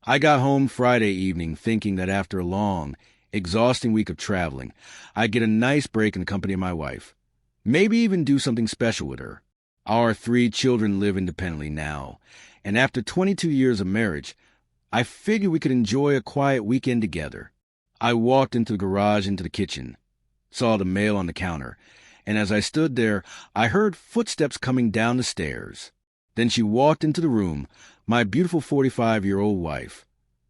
I got home Friday evening thinking that after a long, exhausting week of traveling, I'd get a nice break in the company of my wife. Maybe even do something special with her. Our 3 children live independently now, and after 22 years of marriage, I figured we could enjoy a quiet weekend together. I walked into the garage into the kitchen, saw the mail on the counter, and as I stood there, I heard footsteps coming down the stairs. Then she walked into the room, my beautiful 45-year-old wife,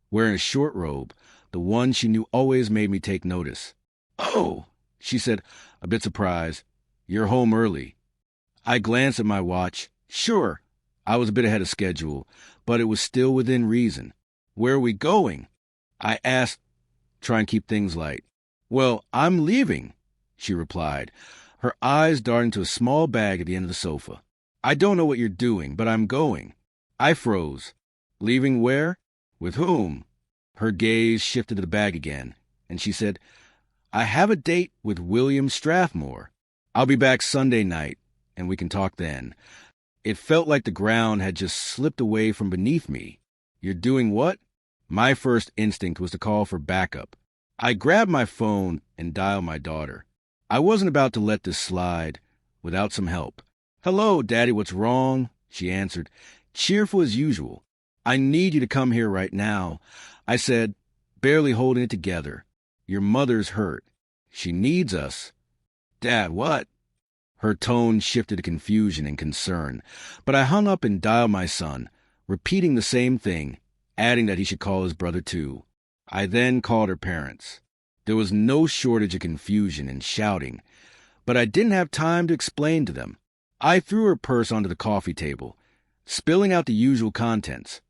wearing a short robe, the one she knew always made me take notice. "Oh," she said, a bit surprised, "you're home early." I glanced at my watch. Sure, I was a bit ahead of schedule, but it was still within reason. "Where are we going?" I asked, trying to keep things light. "Well, I'm leaving," she replied, her eyes darting to a small bag at the end of the sofa. "I don't know what you're doing, but I'm going." I froze. "Leaving where? With whom?" Her gaze shifted to the bag again, and she said, "I have a date with William Strathmore. I'll be back Sunday night, and we can talk then." It felt like the ground had just slipped away from beneath me. "You're doing what?" My first instinct was to call for backup. I grabbed my phone and dialed my daughter. I wasn't about to let this slide without some help. "Hello, Daddy, what's wrong?" she answered, cheerful as usual. "I need you to come here right now," I said, barely holding it together. "Your mother's hurt. She needs us." "Dad, what?" Her tone shifted to confusion and concern, but I hung up and dialed my son, repeating the same thing, adding that he should call his brother too. I then called her parents. There was no shortage of confusion and shouting, but I didn't have time to explain to them. I threw her purse onto the coffee table, spilling out the usual contents: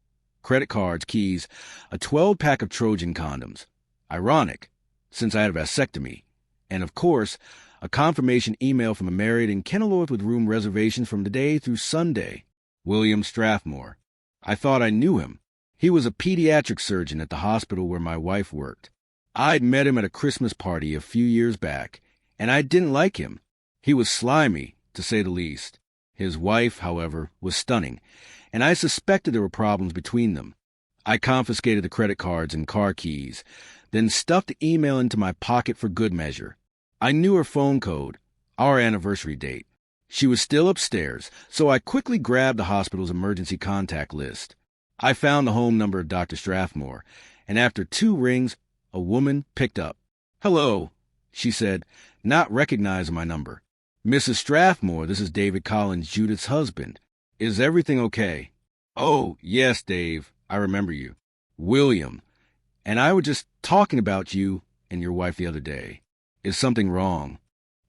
credit cards, keys, a 12-pack of Trojan condoms. Ironic, since I had a vasectomy. And of course, a confirmation email from a Marriott in Kenilworth with room reservations from today through Sunday. William Strathmore. I thought I knew him. He was a pediatric surgeon at the hospital where my wife worked. I'd met him at a Christmas party a few years back, and I didn't like him. He was slimy, to say the least. His wife, however, was stunning, and I suspected there were problems between them. I confiscated the credit cards and car keys, then stuffed the email into my pocket for good measure. I knew her phone code, our anniversary date. She was still upstairs, so I quickly grabbed the hospital's emergency contact list. I found the home number of Dr. Strathmore, and after 2 rings, a woman picked up. "Hello," she said, not recognizing my number. "Mrs. Strathmore, this is David Collins, Judith's husband. Is everything okay?" "Oh, yes, Dave, I remember you. William. And I were just talking about you and your wife the other day. Is something wrong?"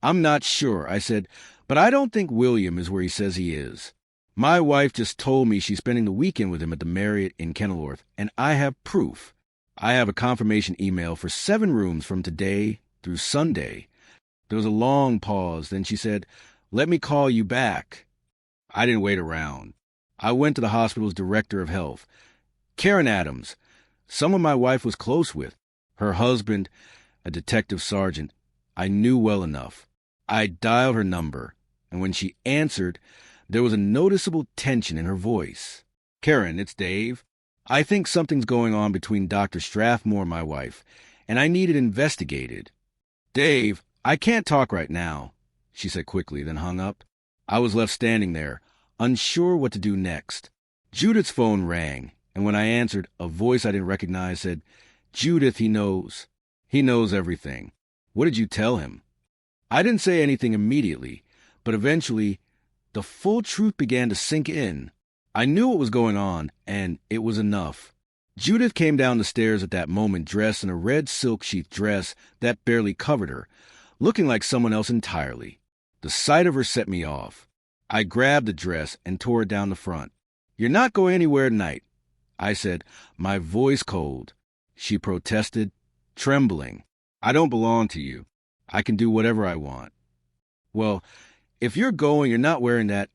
"I'm not sure," I said, "but I don't think William is where he says he is. My wife just told me she's spending the weekend with him at the Marriott in Kenilworth, and I have proof. I have a confirmation email for 7 rooms from today through Sunday." There was a long pause, then she said, "Let me call you back." I didn't wait around. I went to the hospital's director of health, Karen Adams, someone my wife was close with. Her husband, a detective sergeant, I knew well enough. I dialed her number, and when she answered, there was a noticeable tension in her voice. "Karen, it's Dave. I think something's going on between Dr. Strathmore and my wife, and I need it investigated." "Dave, I can't talk right now," she said quickly, then hung up. I was left standing there, unsure what to do next. Judith's phone rang, and when I answered, a voice I didn't recognize said, "Judith, he knows. He knows everything. What did you tell him?" I didn't say anything immediately, but eventually, the full truth began to sink in. I knew what was going on, and it was enough. Judith came down the stairs at that moment dressed in a red silk sheath dress that barely covered her, looking like someone else entirely. The sight of her set me off. I grabbed the dress and tore it down the front. "You're not going anywhere tonight," I said, my voice cold. She protested, trembling. "I don't belong to you. I can do whatever I want." "Well, if you're going, you're not wearing that,"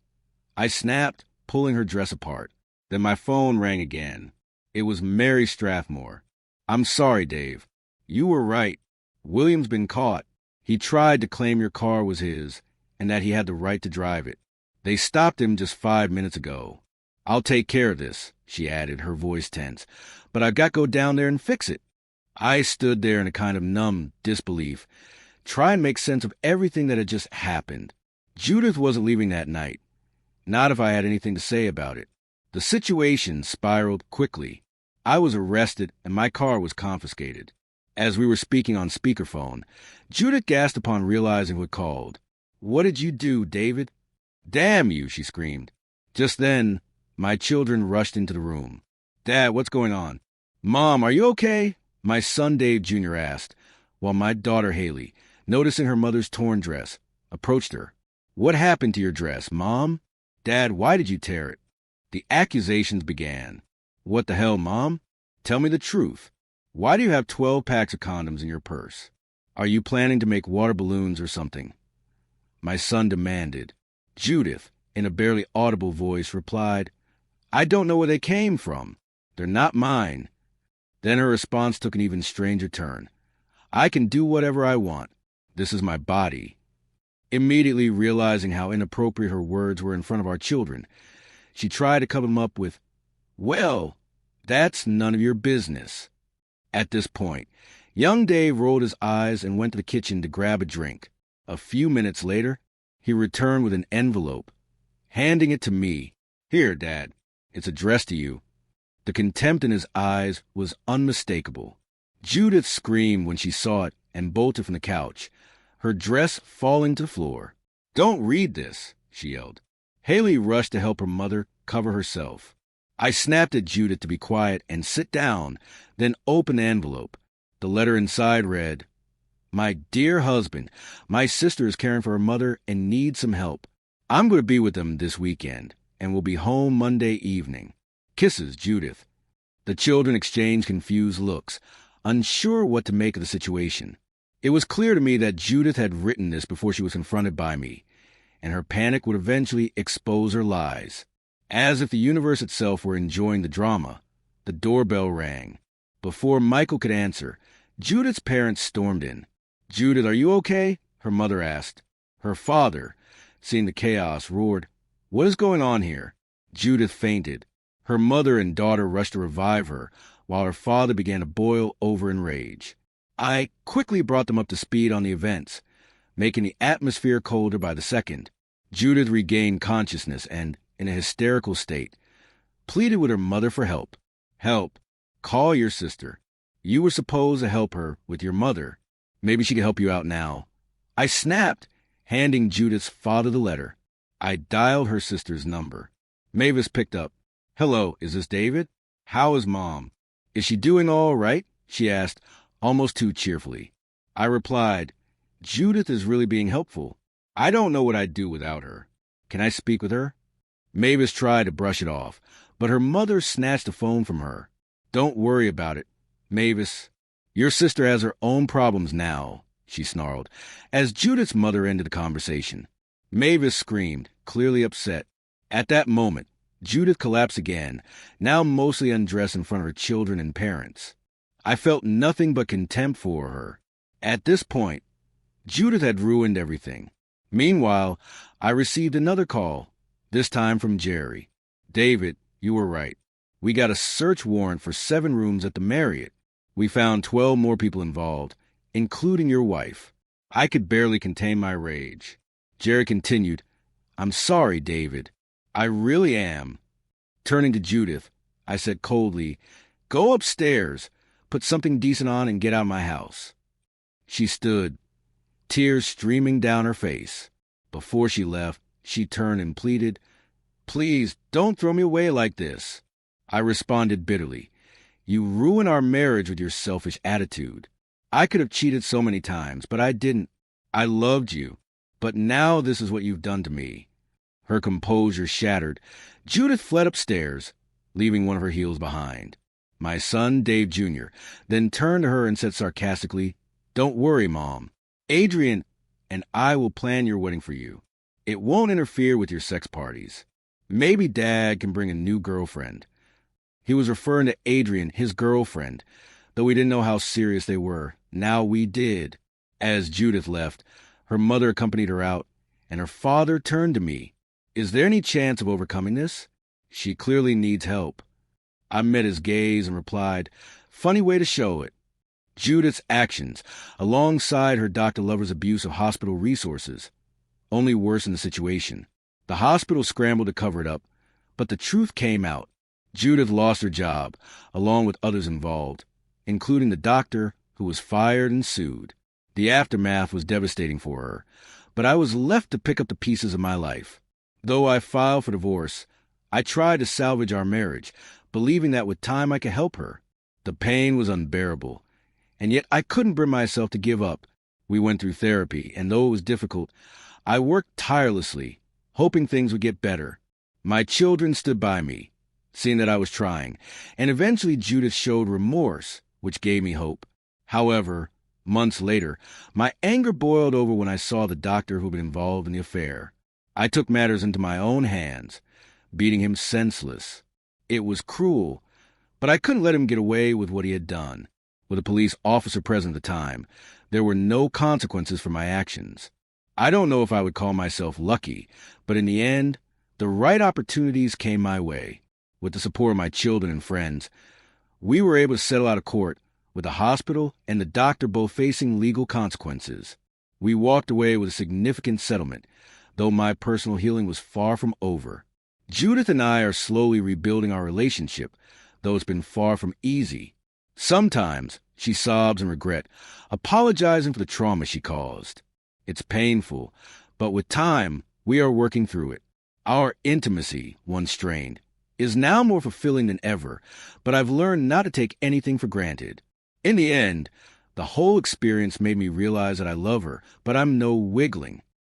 I snapped, pulling her dress apart. Then my phone rang again. It was Mary Strathmore. "I'm sorry, Dave. You were right. William's been caught. He tried to claim your car was his and that he had the right to drive it. They stopped him just 5 minutes ago. I'll take care of this, she added, her voice tense. But I've got to go down there and fix it. I stood there in a kind of numb disbelief, trying to make sense of everything that had just happened. Judith wasn't leaving that night. Not if I had anything to say about it. The situation spiraled quickly. I was arrested and my car was confiscated. As we were speaking on speakerphone, Judith gasped upon realizing who had called. "What did you do, David?" "Damn you," she screamed. Just then, my children rushed into the room. "Dad, what's going on?" "Mom, are you okay?" my son Dave Jr. asked, while my daughter Haley, noticing her mother's torn dress, approached her. "What happened to your dress, Mom?" "Dad, why did you tear it?" The accusations began. "What the hell, Mom? Tell me the truth. Why do you have 12 packs of condoms in your purse? Are you planning to make water balloons or something?" My son demanded. Judith, in a barely audible voice, replied, "I don't know where they came from. They're not mine." Then her response took an even stranger turn. "I can do whatever I want. This is my body." Immediately realizing how inappropriate her words were in front of our children, she tried to cover them up with, "Well, that's none of your business." At this point, young Dave rolled his eyes and went to the kitchen to grab a drink. A few minutes later, he returned with an envelope, handing it to me. "Here, Dad. It's addressed to you." The contempt in his eyes was unmistakable. Judith screamed when she saw it and bolted from the couch, her dress falling to the floor. "Don't read this," she yelled. Haley rushed to help her mother cover herself. I snapped at Judith to be quiet and sit down, then opened the envelope. The letter inside read, "My dear husband, my sister is caring for her mother and needs some help. I'm going to be with them this weekend and will be home Monday evening. Kisses, Judith." The children exchanged confused looks, unsure what to make of the situation. It was clear to me that Judith had written this before she was confronted by me, and her panic would eventually expose her lies. As if the universe itself were enjoying the drama, the doorbell rang. Before Michael could answer, Judith's parents stormed in. "Judith, are you okay?" her mother asked. Her father, seeing the chaos, roared, "What is going on here?" Judith fainted. Her mother and daughter rushed to revive her, while her father began to boil over in rage. I quickly brought them up to speed on the events, making the atmosphere colder by the second. Judith regained consciousness and, in a hysterical state, pleaded with her mother for help. "Help. Call your sister. You were supposed to help her with your mother. Maybe she can help you out now." I snapped, handing Judith's father the letter. I dialed her sister's number. Mavis picked up. "Hello, is this David? How is Mom? Is she doing all right?" she asked, almost too cheerfully. I replied, "Judith is really being helpful. I don't know what I'd do without her. Can I speak with her?" Mavis tried to brush it off, but her mother snatched the phone from her. "Don't worry about it, Mavis. Your sister has her own problems now," she snarled, as Judith's mother ended the conversation. Mavis screamed, clearly upset. At that moment, Judith collapsed again, now mostly undressed in front of her children and parents. I felt nothing but contempt for her. At this point, Judith had ruined everything. Meanwhile, I received another call, this time from Jerry. "David, you were right. We got a search warrant for 7 rooms at the Marriott. We found 12 more people involved, including your wife." I could barely contain my rage. Jerry continued, "I'm sorry, David. I really am." Turning to Judith, I said coldly, "Go upstairs, put something decent on, and get out of my house." She stood, tears streaming down her face. Before she left, she turned and pleaded, "Please, don't throw me away like this." I responded bitterly, "You ruin our marriage with your selfish attitude. I could have cheated so many times, but I didn't. I loved you, but now this is what you've done to me." Her composure shattered. Judith fled upstairs, leaving one of her heels behind. My son, Dave Jr., then turned to her and said sarcastically, "Don't worry, Mom. Adrian and I will plan your wedding for you. It won't interfere with your sex parties. Maybe Dad can bring a new girlfriend." He was referring to Adrian, his girlfriend, though we didn't know how serious they were. Now we did. As Judith left, her mother accompanied her out, and her father turned to me. "Is there any chance of overcoming this?" She clearly needs help. I met his gaze and replied, "Funny way to show it." Judith's actions, alongside her doctor lover's abuse of hospital resources, only worsened the situation. The hospital scrambled to cover it up, but the truth came out. Judith lost her job, along with others involved, including the doctor, who was fired and sued. The aftermath was devastating for her, but I was left to pick up the pieces of my life. Though I filed for divorce, I tried to salvage our marriage, believing that with time I could help her. The pain was unbearable, and yet I couldn't bring myself to give up. We went through therapy, and though it was difficult, I worked tirelessly, hoping things would get better. My children stood by me, seeing that I was trying, and eventually Judith showed remorse, which gave me hope. However, months later, my anger boiled over when I saw the doctor who'd been involved in the affair. I took matters into my own hands, beating him senseless. It was cruel, but I couldn't let him get away with what he had done. With a police officer present at the time, there were no consequences for my actions. I don't know if I would call myself lucky, but in the end, the right opportunities came my way. With the support of my children and friends, we were able to settle out of court, with the hospital and the doctor both facing legal consequences. We walked away with a significant settlement, though my personal healing was far from over. Judith and I are slowly rebuilding our relationship, though it's been far from easy. Sometimes she sobs in regret, apologizing for the trauma she caused. It's painful, but with time, we are working through it. Our intimacy, once strained, is now more fulfilling than ever, but I've learned not to take anything for granted. In the end, the whole experience made me realize that I love her, but I'm no wiggling.